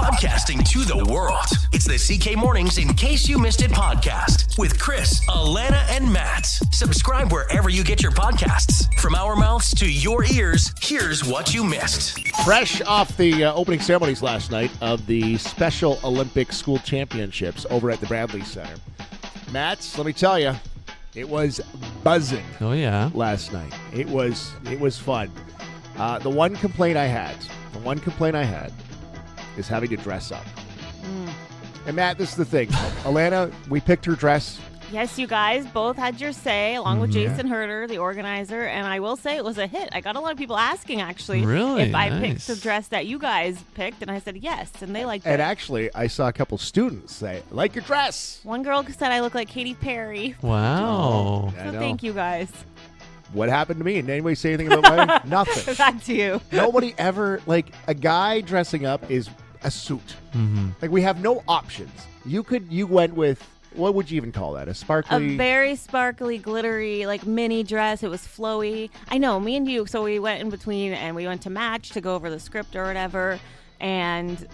Podcasting to the world. It's the CK Mornings In Case You Missed It podcast with Chris, Alana, and Matt. Subscribe wherever you get your podcasts. From our mouths to your ears, here's what you missed. Fresh off the opening ceremonies last night of the Special Olympic School Championships over at the Bradley Center. Matt, let me tell you, it was buzzing. Oh, yeah. Last night. It was fun. The one complaint I had is having to dress up. And Matt, this is the thing. Alana, we picked her dress. Yes, you guys both had your say, along with Jason Herder, the organizer, and I will say it was a hit. I got a lot of people asking, actually, really? if I Nice. picked the dress that you guys picked, and I said yes, and they liked it. And actually, I saw a couple students say, I like your dress. One girl said I look like Katy Perry. Wow. I So know. thank you, guys. What happened to me? Did anybody say anything about mine? Nothing. Back to you. Nobody ever, a guy dressing up is a suit. Mm-hmm. We have no options. You went with, what would you even call that? A sparkly? A very sparkly, glittery, mini dress. It was flowy. I know, me and you. So we went in between and we went to match to go over the script or whatever. And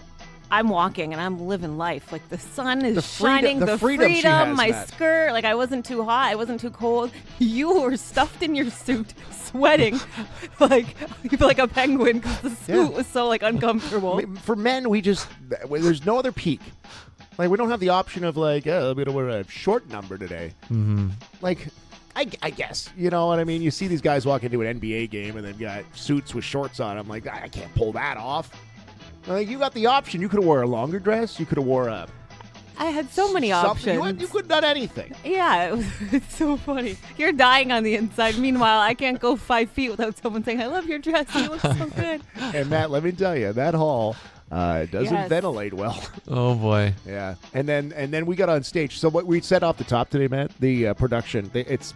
I'm walking and I'm living life. The sun is shining. The freedom she has, my Matt. skirt. I wasn't too hot. I wasn't too cold. You were stuffed in your suit, sweating like a penguin because the suit was so uncomfortable. For men, there's no other peak. We don't have the option of I'm going to wear a short number today. Mm-hmm. I guess, you know what I mean? You see these guys walk into an NBA game and they've got suits with shorts on. I'm like, I can't pull that off. You got the option. You could have wore a longer dress. You could have wore a... I had so many options. You could have done anything. Yeah, it's so funny. You're dying on the inside. Meanwhile, I can't go 5 feet without someone saying, I love your dress. You look so good. And Matt, let me tell you, that hall doesn't ventilate well. Oh, boy. Yeah. And then we got on stage. So what we said off the top today, Matt, the production, it's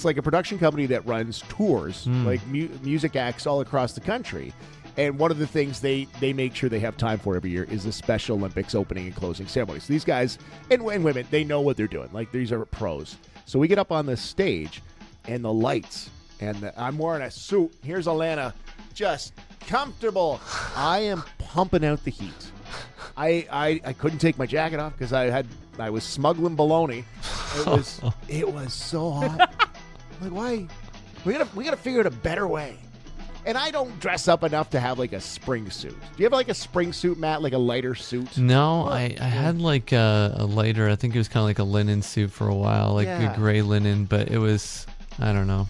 like a production company that runs tours, music acts all across the country. And one of the things they make sure they have time for every year is the Special Olympics opening and closing ceremonies. So these guys and women, they know what they're doing. These are pros. So we get up on the stage and the lights, and I'm wearing a suit. Here's Alana, just comfortable. I am pumping out the heat. I couldn't take my jacket off because I was smuggling bologna. It was so hot. Why? We gotta figure out a better way. And I don't dress up enough to have a spring suit. Do you have a spring suit, Matt? A lighter suit? No, I had a lighter, I think it was kind of like a linen suit for a while, a gray linen, but it was, I don't know.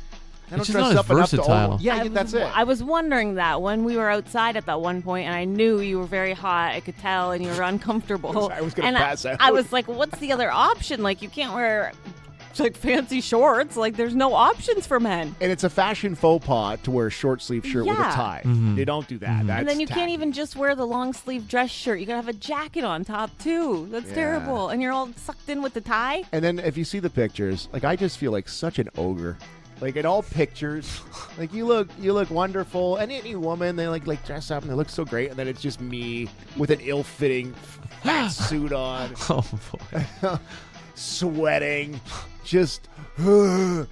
It's just not as versatile. That's it. I was wondering that when we were outside at that one point, and I knew you were very hot. I could tell, and you were uncomfortable. I was going to pass out. I was like, what's the other option? You can't wear... fancy shorts. There's no options for men. And it's a fashion faux pas to wear a short sleeve shirt with a tie. Mm-hmm. They don't do that. Mm-hmm. That's and then you tacky. can't even just wear the long sleeve dress shirt. You gotta have a jacket on top too. That's terrible. And you're all sucked in with the tie. And then if you see the pictures, I just feel like such an ogre. In all pictures, you look wonderful. And any woman, they dress up and they look so great. And then it's just me with an ill-fitting fat suit on. Oh, boy. Sweating, just I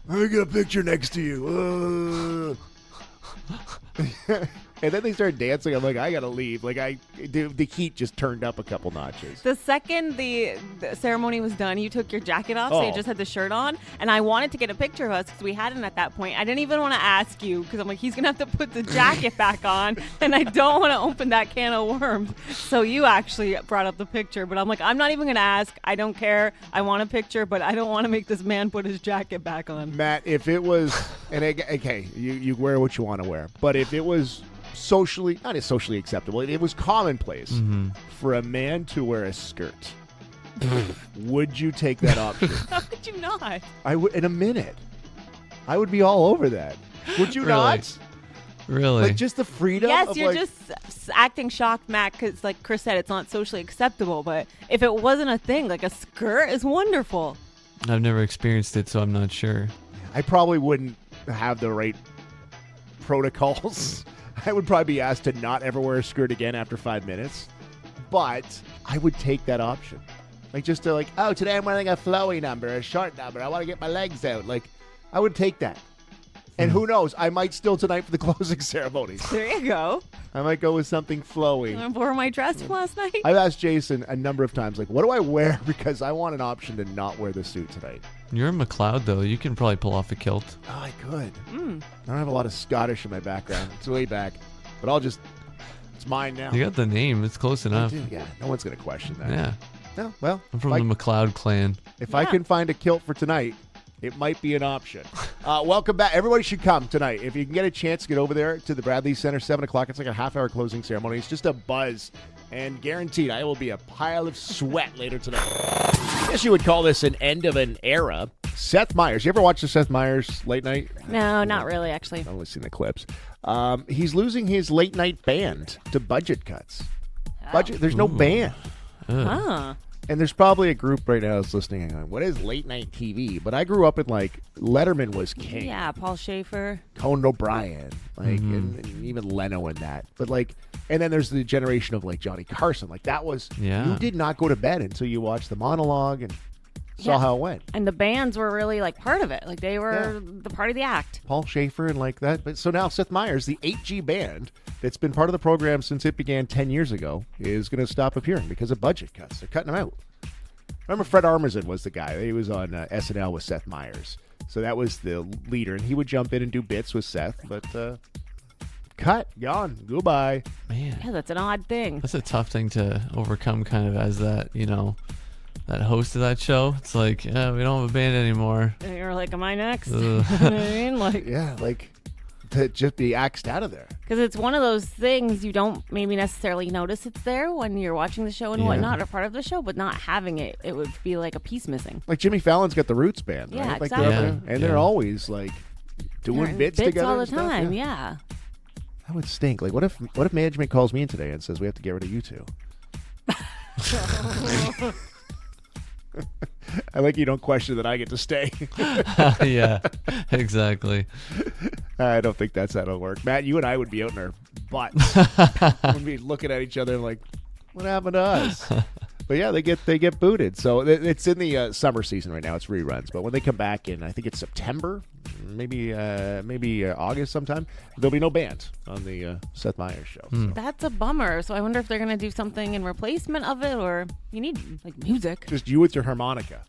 got a picture next to you. And then they started dancing. I'm like, I gotta leave. The heat just turned up a couple notches. The second the ceremony was done, you took your jacket off, so you just had the shirt on. And I wanted to get a picture of us because we hadn't at that point. I didn't even want to ask you because I'm like, he's gonna have to put the jacket back on, and I don't want to open that can of worms. So you actually brought up the picture, but I'm like, I'm not even gonna ask. I don't care. I want a picture, but I don't want to make this man put his jacket back on. Matt, if it was, and okay, you wear what you want to wear, but if it was not as socially acceptable, it was commonplace for a man to wear a skirt, would you take that option? How could you not? I would, in a minute. I would be all over that. Would you Really? not? Really? Just the freedom. Yes, of you're just acting shocked, Matt, because like Chris said, it's not socially acceptable. But if it wasn't a thing, a skirt is wonderful. I've never experienced it, so I'm not sure. I probably wouldn't have the right protocols. I would probably be asked to not ever wear a skirt again after 5 minutes. But I would take that option. Just to oh, today I'm wearing a flowy number, a short number. I want to get my legs out. I would take that. And who knows? I might still tonight for the closing ceremonies. There you go. I might go with something flowy. I wore my dress from last night. I've asked Jason a number of times, like, what do I wear? Because I want an option to not wear the suit tonight. You're in McLeod, though. You can probably pull off a kilt. Oh, I could. I don't have a lot of Scottish in my background. It's way back. But it's mine now. You got the name. It's close enough. Yeah, no one's going to question that. Yeah. No, well. I'm from the McLeod clan. If I can find a kilt for tonight, it might be an option. Welcome back. Everybody should come tonight. If you can get a chance, get over there to the Bradley Center, 7 o'clock. It's like a half-hour closing ceremony. It's just a buzz. And guaranteed, I will be a pile of sweat later tonight. I guess you would call this an end of an era. Seth Meyers. You ever watch the Seth Meyers late night? No, not really, actually. I've only seen the clips. He's losing his late night band to budget cuts. There's no band. Huh. And there's probably a group right now that's listening and going, what is late night TV? But I grew up in, like, Letterman was king. Yeah, Paul Schaefer. Conan O'Brien. Like, and even Leno and that. But, like, and then there's the generation of, like, Johnny Carson. Like, that was, you did not go to bed until you watched the monologue and saw how it went. And the bands were really, like, part of it. Like, they were the part of the act. Paul Schaefer and like that. But so now Seth Meyers, the 8G band that's been part of the program since it began 10 years ago, is going to stop appearing because of budget cuts. They're cutting them out. Remember Fred Armisen was the guy. He was on SNL with Seth Meyers. So that was the leader. And he would jump in and do bits with Seth. But cut, gone, goodbye. Man. Yeah, that's an odd thing. That's a tough thing to overcome kind of as that, that host of that show. It's like, we don't have a band anymore. And you're like, am I next? You know what I mean? Like, yeah, like to just be axed out of there. Because it's one of those things you don't maybe necessarily notice it's there when you're watching the show and whatnot, or part of the show, but not having it, it would be like a piece missing. Like Jimmy Fallon's got the Roots band, right? Yeah, Like exactly. they're always like doing bits together all the and stuff. time. Yeah. That would stink. Like, what if management calls me in today and says we have to get rid of you two? I like you don't question that I get to stay. Yeah, exactly. I don't think that's how it'll work. Matt, you and I would be out in our butts. We'd be looking at each other like, what happened to us? But yeah, they get booted. So it's in the summer season right now. It's reruns. But when they come back in, I think it's September, maybe August sometime, there'll be no band on the Seth Meyers show. So. That's a bummer. So I wonder if they're going to do something in replacement of it, or you need like music. Just you with your harmonica.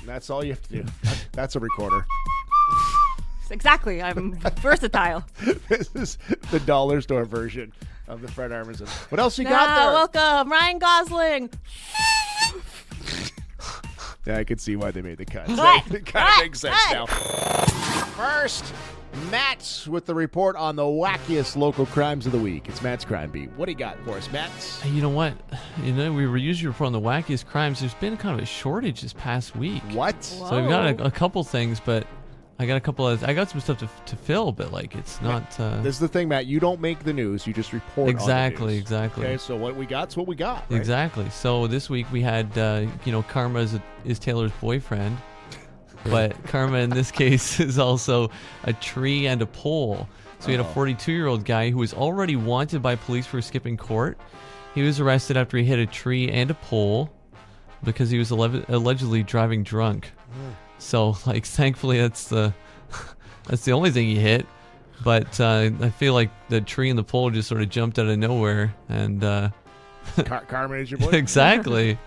That's all you have to do. That's a recorder. Exactly. I'm versatile. This is the dollar store version of the Fred Armisen. What else you got there? Welcome, Ryan Gosling. Yeah, I can see why they made the cut. Cut. It kind of makes sense now. First, Matt's with the report on the wackiest local crimes of the week. It's Matt's Crime Beat. What do you got for us, Matt? Hey, you know what? We were usually reporting the wackiest crimes. There's been kind of a shortage this past week. What? Whoa. So we've got a couple things, but I got some stuff to fill, but like it's not. This is the thing, Matt. You don't make the news. You just report exactly, on the news. Exactly. Okay, so what we got's what we got. Right? Exactly. So this week we had, Karma is Taylor's boyfriend, but Karma in this case is also a tree and a pole. So we had a 42-year-old guy who was already wanted by police for skipping court. He was arrested after he hit a tree and a pole because he was allegedly driving drunk. So, like, thankfully, that's the only thing he hit. But I feel like the tree and the pole just sort of jumped out of nowhere, and Karma is your boy. Exactly.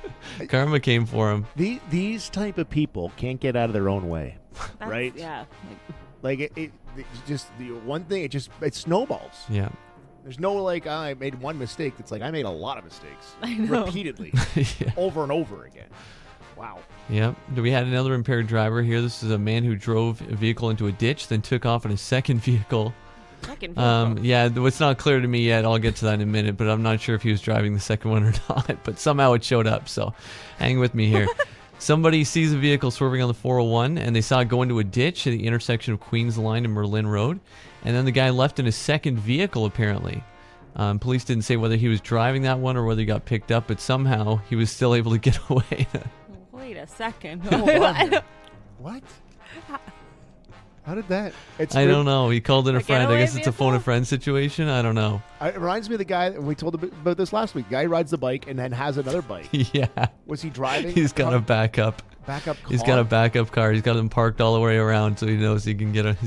Karma came for him. These type of people can't get out of their own way, right? Yeah. Like it just the one thing. It snowballs. Yeah. There's no like I made one mistake. It's like I made a lot of mistakes I know. repeatedly, Yeah. over and over again. Wow. Yep. We had another impaired driver here. This is a man who drove a vehicle into a ditch, then took off in a second vehicle. Yeah, what's not clear to me yet, I'll get to that in a minute, but I'm not sure if he was driving the second one or not, but somehow it showed up, so hang with me here. Somebody sees a vehicle swerving on the 401, and they saw it go into a ditch at the intersection of Queens Line and Merlin Road, and then the guy left in a second vehicle, apparently. Police didn't say whether he was driving that one or whether he got picked up, but somehow he was still able to get away. Wait a second. Hold on here. What? How did that? I don't know. He called in a friend. I guess it's a vehicle? phone a friend situation. I don't know. It reminds me of the guy, and we told about this last week. Guy rides the bike and then has another bike. Yeah. Was he driving? He's got a backup. Backup car? He's got a backup car. He's got them parked all the way around, so he knows he's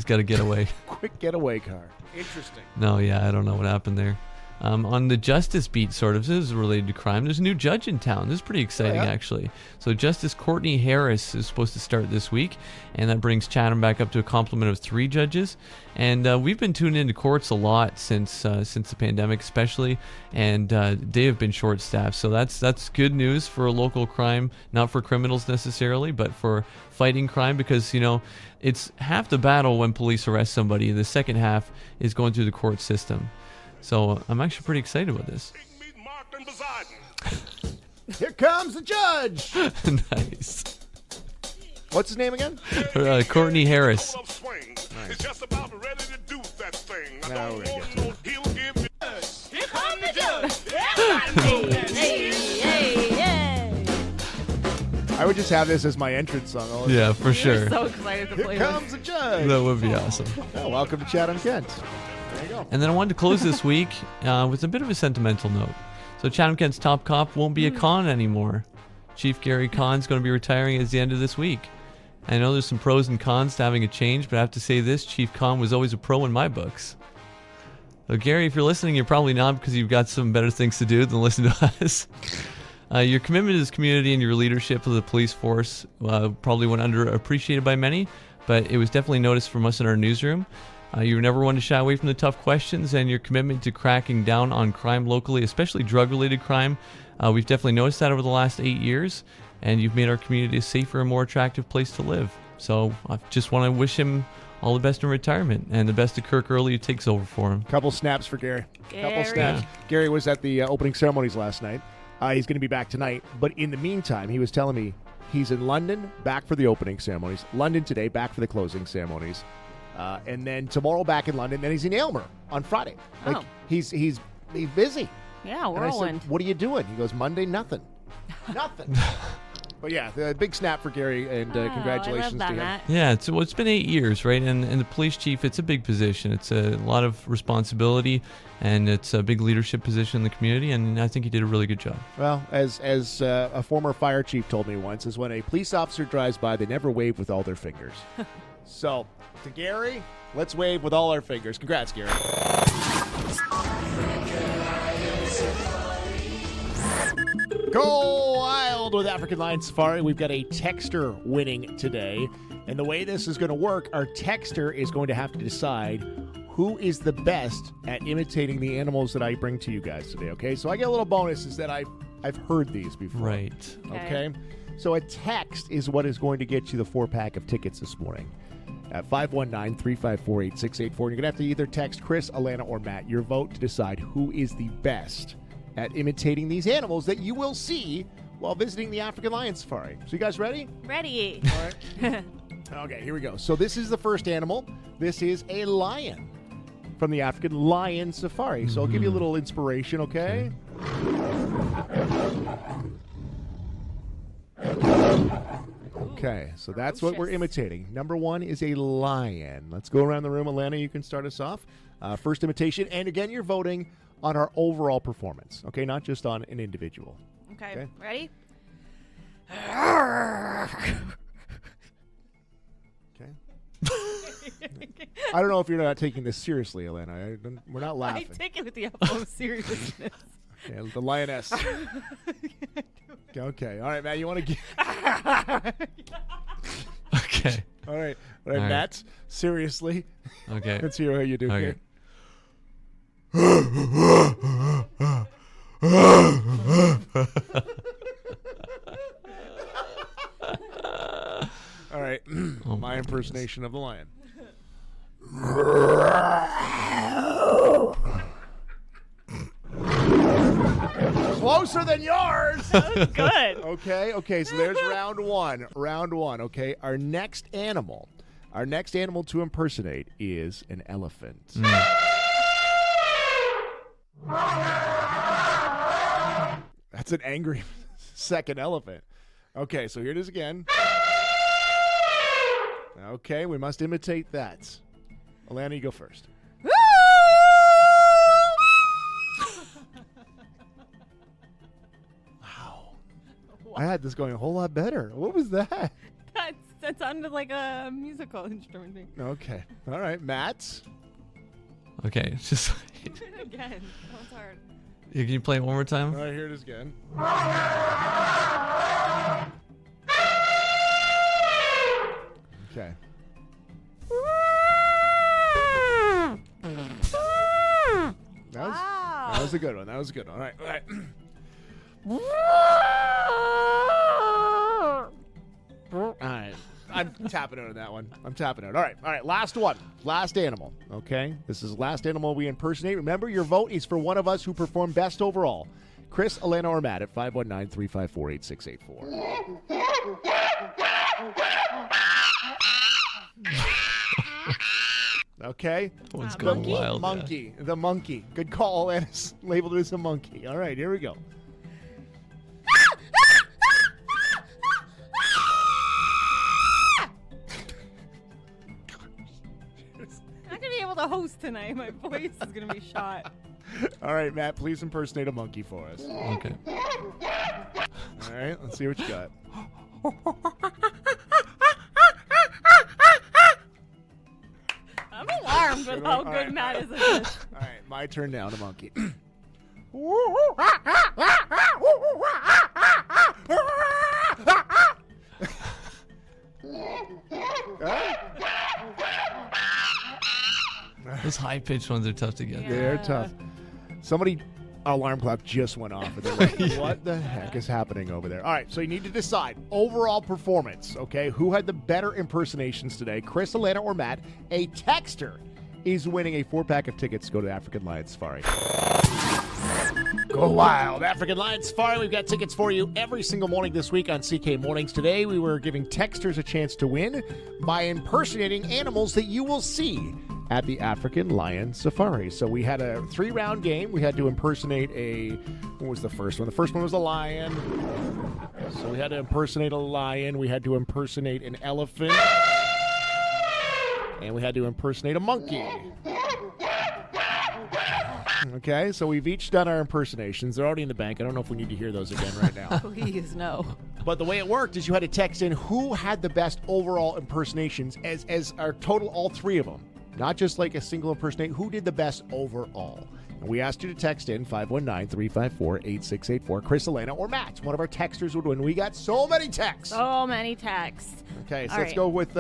got a getaway. Quick getaway car. Interesting. No, yeah, I don't know what happened there. On the justice beat, sort of, this is related to crime. There's a new judge in town. This is pretty exciting, actually. So Justice Courtney Harris is supposed to start this week, and that brings Chatham back up to a complement of 3 judges. And we've been tuning into courts a lot since the pandemic, especially, and they have been short-staffed. So that's good news for a local crime, not for criminals necessarily, but for fighting crime, because it's half the battle when police arrest somebody. The second half is going through the court system. So I'm actually pretty excited about this. Here comes the judge. Nice. What's his name again? Courtney Harris. Nice. Now we're gonna get to it. Here comes the judge. Hey. I would just have this as my entrance song. Yeah, for sure. We're so excited to play Here this. comes the judge. That would be awesome. Oh, welcome to Chatham, Kent. There you go. And then I wanted to close this week with a bit of a sentimental note. So Chatham Kent's top cop won't be a Conn anymore. Chief Gary Conn's going to be retiring at the end of this week. I know there's some pros and cons to having a change, but I have to say this, Chief Conn was always a pro in my books. So Gary, if you're listening, you're probably not, because you've got some better things to do than listen to us. Your commitment to this community and your leadership of the police force probably went underappreciated by many, but it was definitely noticed from us in our newsroom. You were never one to shy away from the tough questions, and your commitment to cracking down on crime locally, especially drug-related crime, we've definitely noticed that over the last 8 years, and you've made our community a safer and more attractive place to live. So I just want to wish him all the best in retirement, and the best to Kirk Early, who takes over for him. Couple snaps for Gary. Couple snaps. Yeah. Gary was at the opening ceremonies last night. He's going to be back tonight, but in the meantime, he was telling me he's in London, back for the opening ceremonies. London today, back for the closing ceremonies. And then tomorrow back in London. Then he's in Aylmer on Friday. Like he's busy. Yeah, And I whirlwind. said, "What are you doing?" He goes, "Monday, nothing, nothing." But yeah, the big snap for Gary, and congratulations I love that, to him. Matt. Yeah, it's been 8 years, right? And the police chief, it's a big position. It's a lot of responsibility, and it's a big leadership position in the community, and I think he did a really good job. Well, as a former fire chief told me once, is when a police officer drives by, they never wave with all their fingers. So, to Gary, let's wave with all our fingers. Congrats, Gary. Go wild with African Lion Safari. We've got a texter winning today. And the way this is going to work, our texter is going to have to decide who is the best at imitating the animals that I bring to you guys today, okay? So I get a little bonus is that I've heard these before. Right. Okay? So a text is what is going to get you the 4-pack of tickets this morning. At 519-354-8684. You're going to have to either text Chris, Alana, or Matt your vote to decide who is the best at imitating these animals that you will see while visiting the African Lion Safari. So you guys ready? Ready. All right. Okay, here we go. So this is the first animal. This is a lion from the African Lion Safari. So I'll give you a little inspiration, okay? Okay, so that's what we're imitating. Number 1 is a lion. Let's go around the room. Alana, you can start us off. First imitation. And again, you're voting on our overall performance, okay? Not just on an individual. Okay. Ready? Okay. I don't know if you're not taking this seriously, Alana. We're not I laughing. take it with the utmost seriousness. Okay, the lioness. Okay. All right, Matt, you want to get... Okay. All right, All right. Matt, seriously. Okay. Let's hear how you do Okay. here. All right, my impersonation of the lion. Closer than yours. Good. Okay, so there's round one. Round one, okay? Our next animal to impersonate is an elephant. That's an angry second elephant. Okay, so here it is again. Okay, we must imitate that. Alana, you go first. I had this going a whole lot better. What was that? That sounded like a musical instrument thing. Okay. All right, Matt. Okay, it's just. Again, that was hard. Can you play it one more time? All right, here it is again. Okay. That was a good one. That was a good one. All right. All right. All right. I'm tapping out on that one. I'm tapping out. All right. All right. Last one. Last animal. Okay. This is the last animal we impersonate. Remember, your vote is for one of us who performed best overall. Chris, Alana, or Matt at 519-354-8684. Okay. One's going wild. Monkey. Yeah. The monkey. Good call. And it's labeled as a monkey. All right. Here we go. The host tonight. My voice is gonna be shot. All right, Matt, please impersonate a monkey for us. Okay. All right, let's see what you got. I'm alarmed with how good Matt is at this. All right, my turn now to monkey. Those high-pitched ones are tough to get. Yeah. They're tough. Somebody, alarm clock just went off. And they're like, what the heck is happening over there? All right, so you need to decide overall performance, okay? Who had the better impersonations today, Chris, Alana, or Matt? A texter is winning a 4-pack of tickets to go to African Lion Safari. Go wild. African Lion Safari. We've got tickets for you every single morning this week on CK Mornings. Today, we were giving texters a chance to win by impersonating animals that you will see at the African Lion Safari. So we had a 3-round game. We had to impersonate what was the first one? The first one was a lion. So we had to impersonate a lion. We had to impersonate an elephant. And we had to impersonate a monkey. Okay, so we've each done our impersonations. They're already in the bank. I don't know if we need to hear those again right now. Please, no. But the way it worked is you had to text in who had the best overall impersonations as our total, all 3 of them. Not just like a single impersonate. Who did the best overall? And we asked you to text in 519-354-8684. Chris, Alana, or Matt. One of our texters would win. We got so many texts. So many texts. Okay, so let's go with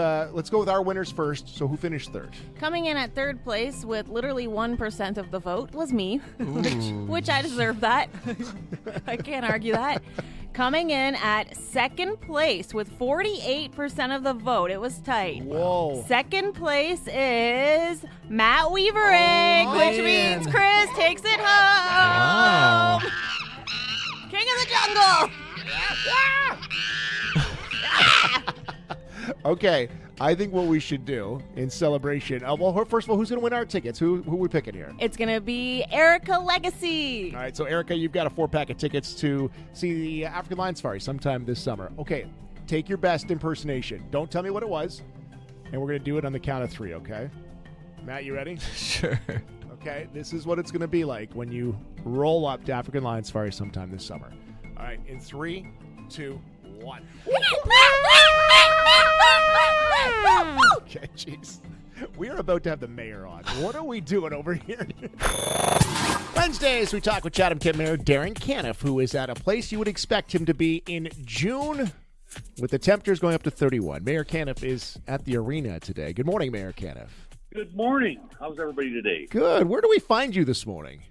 our winners first. So who finished third? Coming in at third place with literally 1% of the vote was me, which I deserve that. I can't argue that. Coming in at second place with 48% of the vote. It was tight. Whoa. Second place is Matt Weaverick, which means Chris takes it home. Wow. King of the jungle. Okay, I think what we should do in celebration. Well, first of all, who's going to win our tickets? Who are we picking here? It's going to be Erica Legacy. All right, so Erica, you've got a 4-pack of tickets to see the African Lion Safari sometime this summer. Okay, take your best impersonation. Don't tell me what it was, and we're going to do it on the count of 3, okay? Matt, you ready? Sure. Okay, this is what it's going to be like when you roll up to African Lion Safari sometime this summer. All right, in 3, 2, 1. Okay, jeez. We are about to have the mayor on. What are we doing over here? Wednesdays, we talk with Chatham Kent Mayor Darrin Canniff, who is at a place you would expect him to be in June, with the temperatures going up to 31. Mayor Canniff is at the arena today. Good morning, Mayor Canniff. Good morning. How's everybody today? Good. Where do we find you this morning?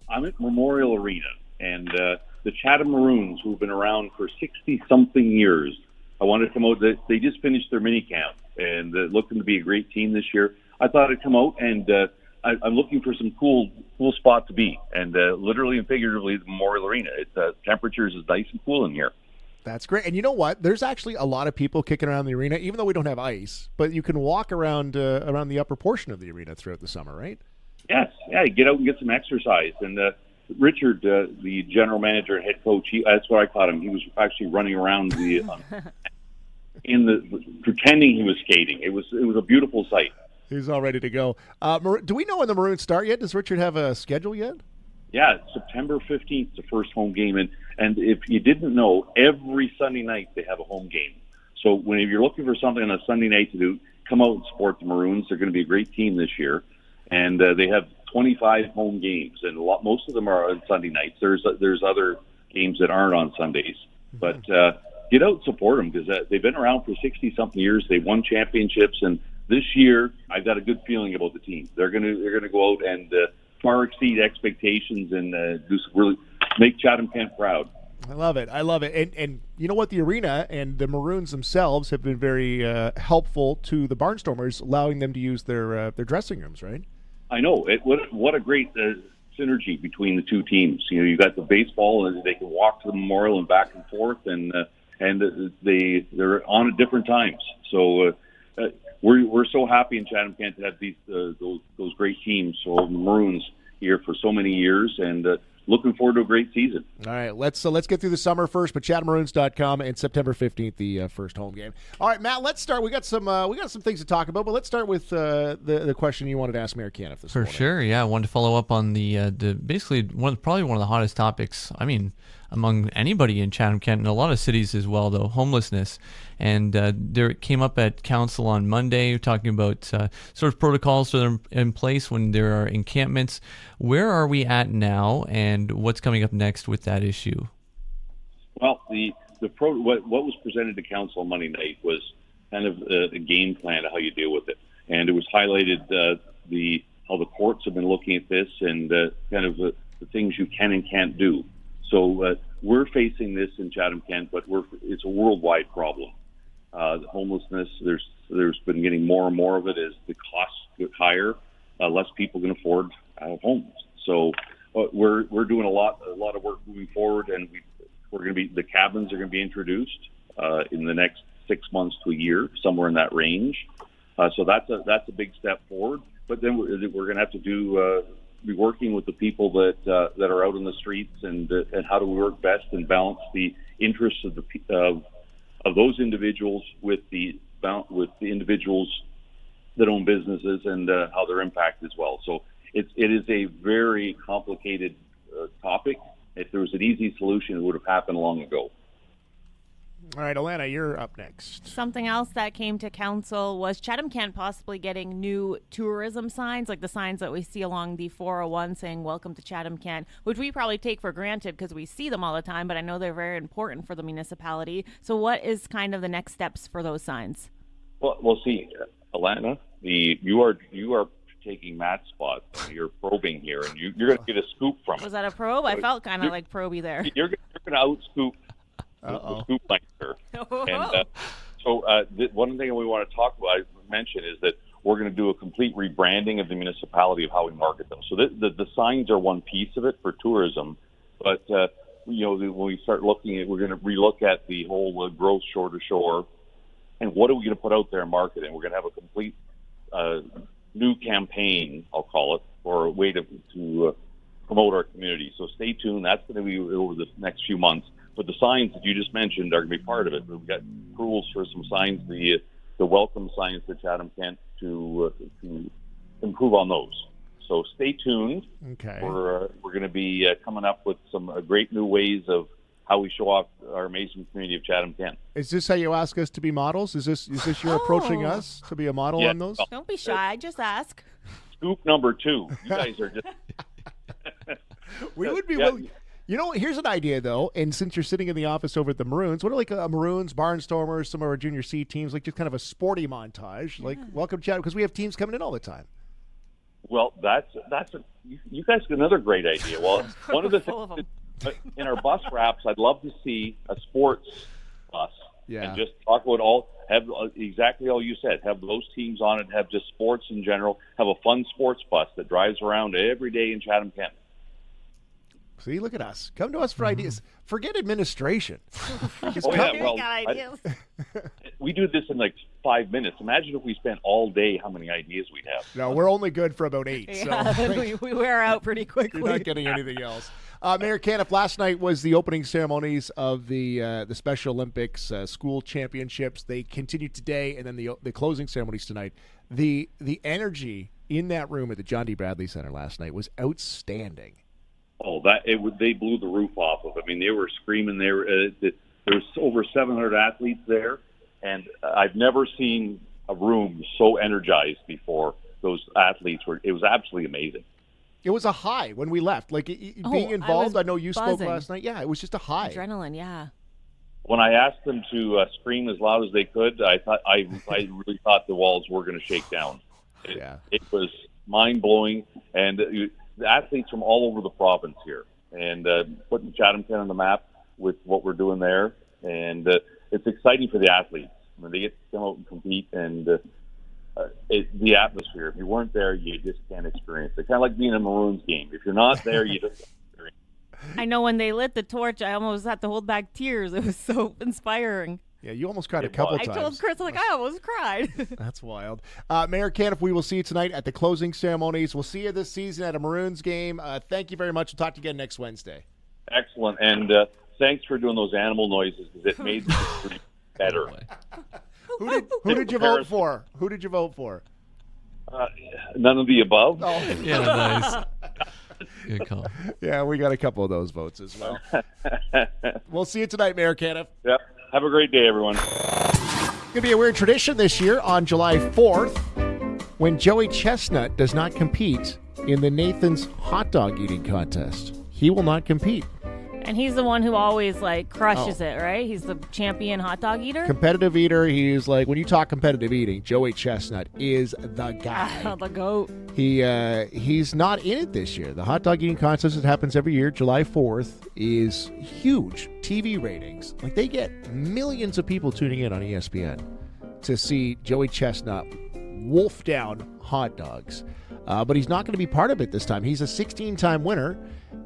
I'm at Memorial Arena, and the Chatham Maroons, who've been around for 60-something years, I wanted to come out. They just finished their mini camp, and looking to be a great team this year. I thought I'd come out, and I'm looking for some cool spot to be, and literally and figuratively, the Memorial Arena. It's temperatures is nice and cool in here. That's great. And you know what? There's actually a lot of people kicking around the arena, even though we don't have ice. But you can walk around the upper portion of the arena throughout the summer, right? Yes. Yeah, you get out and get some exercise. And Richard, the general manager and head coach, that's what I caught him. He was actually running around pretending he was skating. It was a beautiful sight. He's all ready to go. Do we know when the Maroons start yet? Does Richard have a schedule yet? Yeah, September 15th is the first home game. And if you didn't know, every Sunday night they have a home game. So when you're looking for something on a Sunday night to do, come out and support the Maroons. They're going to be a great team this year. And they have 25 home games, and most of them are on Sunday nights. There's other games that aren't on Sundays. But get out and support them, because they've been around for 60-something years. They've won championships, and this year I've got a good feeling about the team. They're going to go out and far exceed expectations and do some really make Chatham-Kent proud. I love it. And you know what? The arena and the Maroons themselves have been very helpful to the Barnstormers, allowing them to use their dressing rooms, right? I know. What a great synergy between the two teams. You know, you got the baseball, and they can walk to the memorial and back and forth, and they're on at different times. So we're so happy in Chatham-Kent to have those great teams. So the Maroons here for so many years, and looking forward to a great season. All right, let's get through the summer first, but ChathamMaroons.com, and September 15th, the first home game. All right, Matt, let's start. We got some things to talk about, but let's start with the question you wanted to ask Mayor Canniff this morning. For sure, yeah. I wanted to follow up on the basically probably one of the hottest topics. I mean, among anybody in Chatham-Kent and a lot of cities as well, though, homelessness. And there came up at council on Monday, talking about sort of protocols that are in place when there are encampments. Where are we at now, and what's coming up next with that issue? Well, what was presented to council on Monday night was kind of a game plan of how you deal with it, and it was highlighted how the courts have been looking at this and kind of the things you can and can't do. So we're facing this in Chatham-Kent, but it's a worldwide problem. The homelessness, there's been getting more and more of it as the costs get higher. Less people can afford homes. So we're doing a lot of work moving forward, and the cabins are going to be introduced in the next 6 months to a year, somewhere in that range. So that's a big step forward. But then we're going to have to be working with the people that are out in the streets, and how do we work best and balance the interests of those individuals with the individuals that own businesses, and how they're impacted as well. So it is a very complicated topic. If there was an easy solution, it would have happened long ago. All right, Alana, you're up next. Something else that came to council was Chatham-Kent possibly getting new tourism signs, like the signs that we see along the 401 saying "Welcome to Chatham-Kent," which we probably take for granted because we see them all the time, but I know they're very important for the municipality. So what is kind of the next steps for those signs? Well, we'll see. Alana, you are taking Matt's spot. You're probing here, and you're going to get a scoop from it. Was that a probe? I felt kind of like probey there. You're going to outscoop the scoop maker. And one thing we want to talk about, mention, is that we're going to do a complete rebranding of the municipality of how we market them. So the signs are one piece of it for tourism, but when we start looking at, we're going to relook at the whole growth shore to shore, and what are we going to put out there in marketing? We're going to have a complete new campaign, I'll call it, or a way to promote our community. So stay tuned. That's going to be over the next few months. But the signs that you just mentioned are going to be part of it. We've got approvals for some signs, the welcome signs to Chatham-Kent, to improve on those. So stay tuned. Okay. We're going to be coming up with some great new ways of how we show off our amazing community of Chatham-Kent. Is this how you ask us to be models? Is this you're approaching us to be a model on those? Don't be shy. Just ask. Scoop number 2. You guys are just... We would be willing... You know, here's an idea, though, and since you're sitting in the office over at the Maroons, what are like a Maroons, Barnstormers, some of our Junior C teams, like just kind of a sporty montage, like welcome Chatham, because we have teams coming in all the time. Well, you guys got another great idea. Well, one of the things in our bus wraps, I'd love to see a sports bus, and just talk about have exactly all you said, have those teams on it, have just sports in general, have a fun sports bus that drives around every day in Chatham-Kent. See, look at us. Come to us for ideas. Forget administration. We do this in like 5 minutes. Imagine if we spent all day how many ideas we'd have. No, we're only good for about 8. Yeah, so. we wear out pretty quickly. You're not getting anything else. Mayor Canniff, last night was the opening ceremonies of the Special Olympics school championships. They continue today, and then the closing ceremonies tonight. The energy in that room at the John D. Bradley Center last night was outstanding. Oh, they blew the roof off of. I mean, they were screaming. There was over 700 athletes there, and I've never seen a room so energized before. Those athletes it was absolutely amazing. It was a high when we left. Like being involved, I know you spoke last night. Yeah, it was just a high. Adrenaline, yeah. When I asked them to scream as loud as they could, I really thought the walls were going to shake down. It was mind-blowing, and the athletes from all over the province here, and putting Chatham-Kent on the map with what we're doing there, and it's exciting for the athletes when they get to come out and compete, and the atmosphere. If you weren't there, you just can't experience it. Kind of like being in a Maroons game. If you're not there, you just can't experience it. I know when they lit the torch, I almost had to hold back tears. It was so inspiring. Yeah, you almost cried a couple times. I told Chris, I almost cried. That's wild. Mayor Canniff, we will see you tonight at the closing ceremonies. We'll see you this season at a Maroons game. Thank you very much. We'll talk to you again next Wednesday. Excellent. And thanks for doing those animal noises because it made the street better. Who did you vote for? Who did you vote for? None of the above. Oh. Yeah, nice. Good call. Yeah, we got a couple of those votes as well. We'll see you tonight, Mayor Canniff. Yep. Have a great day, everyone. It's going to be a weird tradition this year on July 4th when Joey Chestnut does not compete in the Nathan's hot dog eating contest. He will not compete. And he's the one who always, crushes it, right? He's the champion hot dog eater? Competitive eater. He's like, when you talk competitive eating, Joey Chestnut is the guy. The GOAT. He's not in it this year. The hot dog eating contest that happens every year, July 4th, is huge TV ratings. Like, they get millions of people tuning in on ESPN to see Joey Chestnut wolf down hot dogs. But he's not going to be part of it this time. He's a 16-time winner,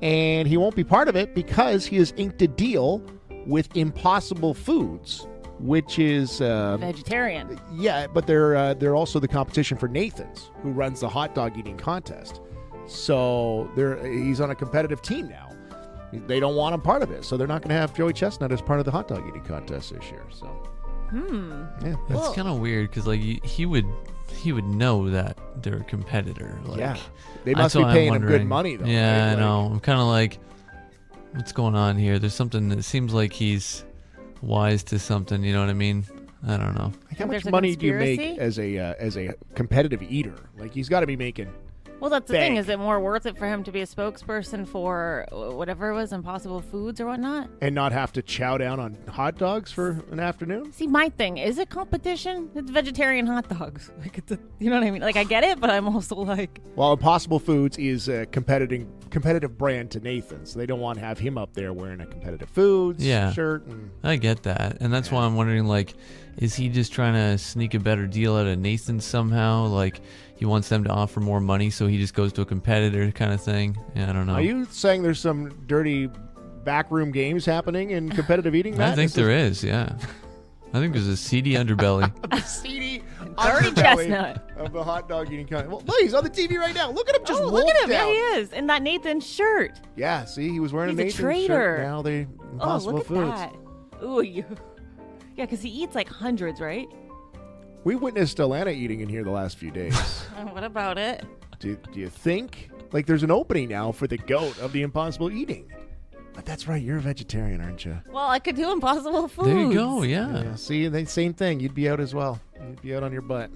and he won't be part of it because he has inked a deal with Impossible Foods, which is vegetarian. Yeah, but they're also the competition for Nathan's, who runs the hot dog eating contest. So he's on a competitive team now. They don't want him part of it, so they're not going to have Joey Chestnut as part of the hot dog eating contest this year. So, yeah, that's kind of weird because he would know that they're a competitor. Yeah, they must be paying him good money though. Yeah, right? I know. I'm kind of like, what's going on here? There's something that seems like he's wise to something. You know what I mean? I don't know. How much money do you make as a competitive eater? Like, he's got to be making. Well, that's the thing. Is it more worth it for him to be a spokesperson for whatever it was, Impossible Foods or whatnot? And not have to chow down on hot dogs for an afternoon? See, my thing, is it competition? It's vegetarian hot dogs. You know what I mean? Like, I get it, but I'm also like... Well, Impossible Foods is a competitive brand to Nathan's. So they don't want to have him up there wearing a Competitive Foods shirt. I get that. And that's why I'm wondering, like, is he just trying to sneak a better deal out of Nathan's somehow? Like... He wants them to offer more money, so he just goes to a competitor kind of thing. Yeah, I don't know. Are you saying there's some dirty backroom games happening in competitive eating, Matt? I think there is, yeah. I think there's a seedy underbelly. The seedy Dirty Chestnut of the hot dog eating contest. Well, look, he's on the TV right now. Look at him just look at him. down. Yeah, he is. In that Nathan shirt. Yeah, see, he was wearing he's a Nathan traitor. shirt. Now they Impossible look Foods. at that. Ooh, yeah, because he eats like hundreds, right? We witnessed Alana eating in here the last few days. What about it? Do you think? Like, there's an opening now for the GOAT of the Impossible Eating. But that's right, you're a vegetarian, aren't you? Well, I could do Impossible Foods. There you go, yeah. See, same thing. You'd be out as well. You'd be out on your butt.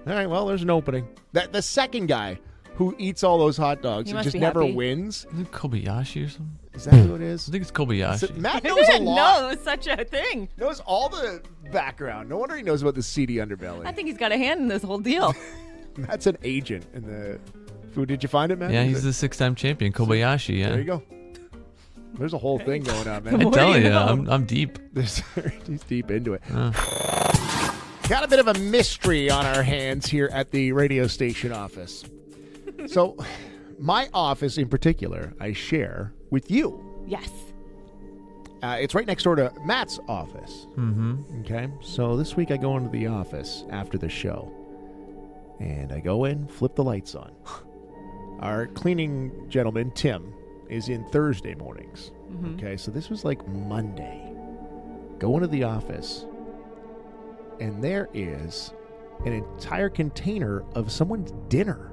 All right, well, there's an opening. The second guy who eats all those hot dogs and just never wins. Is it Kobayashi or something? Is that who it is? I think it's Kobayashi. Matt knows a lot. No, it was such a thing. Knows all the background. No wonder he knows about the seedy underbelly. I think he's got a hand in this whole deal. Matt's an agent in the food. Did you find it, Matt? Yeah, he's the 6-time champion, Kobayashi. Yeah. There you go. There's a whole thing going on, man. I tell you, I'm deep. He's deep into it. Got a bit of a mystery on our hands here at the radio station office. So, my office in particular, I share with you. Yes. It's right next door to Matt's office. Mm-hmm. Okay, so this week I go into the office after the show, and I go in, flip the lights on. Our cleaning gentleman, Tim, is in Thursday mornings. Mm-hmm. Okay, so this was like Monday. Go into the office, and there is an entire container of someone's dinner.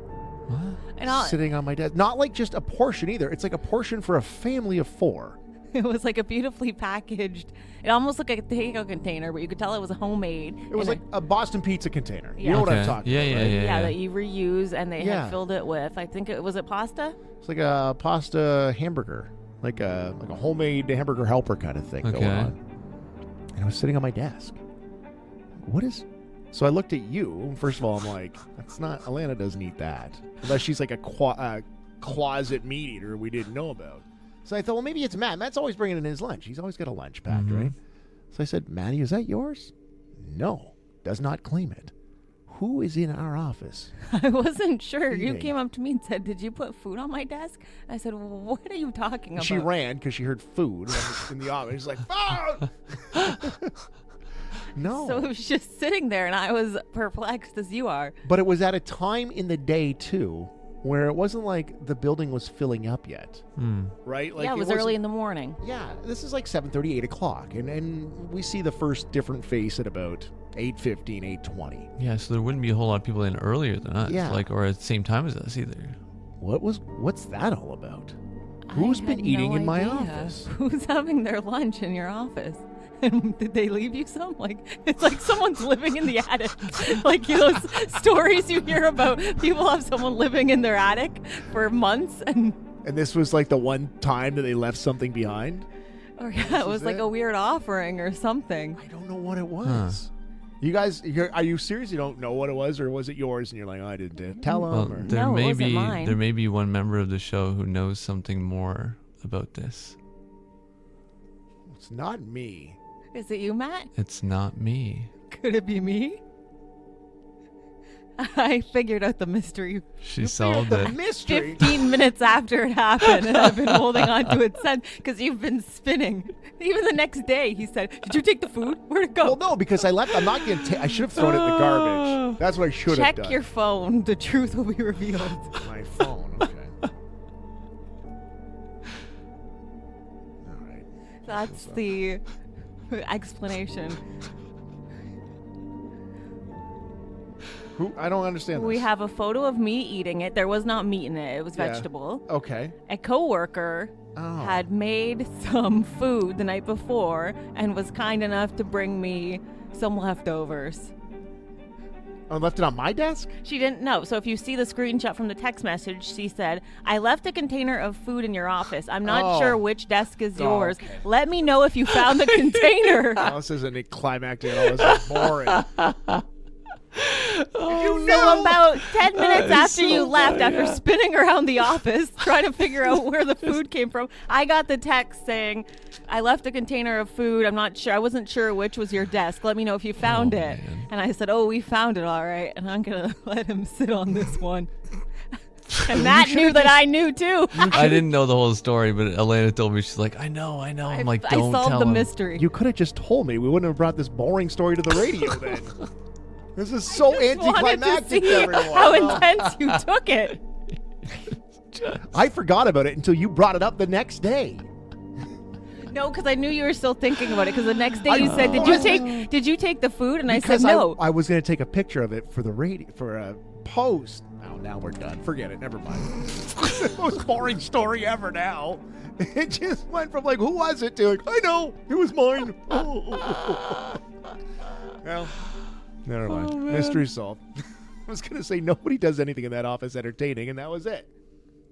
sitting on my desk. Not like just a portion either. It's like a portion for a family of 4. It was like a beautifully packaged. It almost looked like a takeout container, but you could tell it was homemade. It was like a Boston pizza container. You Yeah. know what I'm Okay. talking Yeah, about, yeah, right? yeah. Yeah, that you reuse, and they Yeah. had filled it with. I think it was pasta. It's like a pasta hamburger, like a homemade hamburger helper kind of thing going Okay. on. And I was sitting on my desk. What is? So I looked at you. First of all, I'm like, that's not. Alana doesn't eat that unless she's like a closet meat eater we didn't know about. So I thought, well, maybe it's Matt. Matt's always bringing in his lunch. He's always got a lunch packed, right? So I said, Matty, is that yours? No, does not claim it. Who is in our office? I wasn't sure. You Eating. came up to me and said, "Did you put food on my desk?" I said, "What are you talking about?" She ran because she heard food in the office. She's like, "Food!" No. So it was just sitting there, and I was perplexed as you are. But it was at a time in the day, too, where it wasn't like the building was filling up yet. Right? Like Yeah, it was wasn't- early in the morning. Yeah, this is like 7:30, 8 o'clock. And we see the first different face at about 8:15, 8:20. Yeah, so there wouldn't be a whole lot of people in earlier than us, Yeah. like, or at the same time as us either. What's that all about? Who's I been had eating no in my idea. office? Who's having their lunch in your office? And did they leave you some? Like, it's like someone's living in the attic. Like, you know, stories you hear about people have someone living in their attic for months, and And this was like the one time that they left something behind? or yeah, it was like it? a weird offering or something. I don't know what it was. You guys, are you serious? You don't know what it was, or was it yours? And you're like, oh, I didn't tell them. Well, or? there No, it may wasn't be mine. there may be one member of the show who knows something more about this. It's not me. Is it you, Matt? It's not me. Could it be me? I figured out the mystery She solved The it. mystery. 15 minutes after it happened, and I've been holding on to it since because you've been spinning. Even the next day, he said, "Did you take the food? Where'd it go?" Well, no, because I left. I'm not going to. I should have thrown it in the garbage. That's what I should have done. Check your phone. The truth will be revealed. My phone. Okay. All right. That's the explanation. Who? I don't understand this. We have a photo of me eating it. There was not meat in it. It was Yeah. vegetable. Okay. A coworker Oh. had made some food the night before and was kind enough to bring me some leftovers. I left it on my desk. She didn't know. So if you see the screenshot from the text message, she said, "I left a container of food in your office. I'm not Oh. sure which desk is yours. okay. Let me know if you found the container." Oh, this isn't climactic at all. This is boring. So about 10 minutes is after you so left, funny, after spinning around the office, trying to figure out where the food came from, I got the text saying, "I left a container of food. I'm not sure. I wasn't sure which was your desk. Let me know if you found Oh, it." man. And I said, "Oh, we found it all right. And I'm going to let him sit on this one." And Matt knew that I knew too. I didn't know the whole story, but Elena told me. She's like, I know. I'm like, I don't solved tell the him. mystery. You could have just told me. We wouldn't have brought this boring story to the radio then. This is so Wanted to anticlimactic, see everyone. how intense you took it. I forgot about it until you brought it up the next day. No, because I knew you were still thinking about it. Because the next day I you said, wasn't. "Did you take the food?" And Because I said, "No." I was going to take a picture of it for the radio, for a post. Oh, now we're done. Forget it. Never mind. It's the most boring story ever now. It just went from like, who was it, to like, I know, it was mine. Well, never mind. Oh, man. Mystery solved. I was going to say nobody does anything in that office entertaining, and that was it.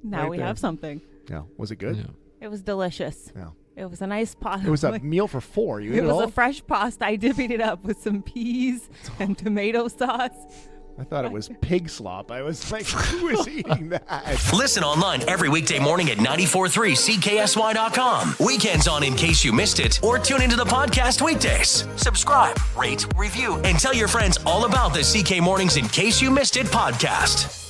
Now Right we there. have something. No. Was it good? Yeah. It was delicious. No. It was a nice pasta. It was a meal for 4. You ate It it was all? a fresh pasta. I divvied it up with some peas and tomato sauce. I thought it was pig slop. I was like, who is eating that? Listen online every weekday morning at 94.3CKSY.com. Weekends on in case you missed it, or tune into the podcast weekdays. Subscribe, rate, review, and tell your friends all about the CK Mornings in case you missed it podcast.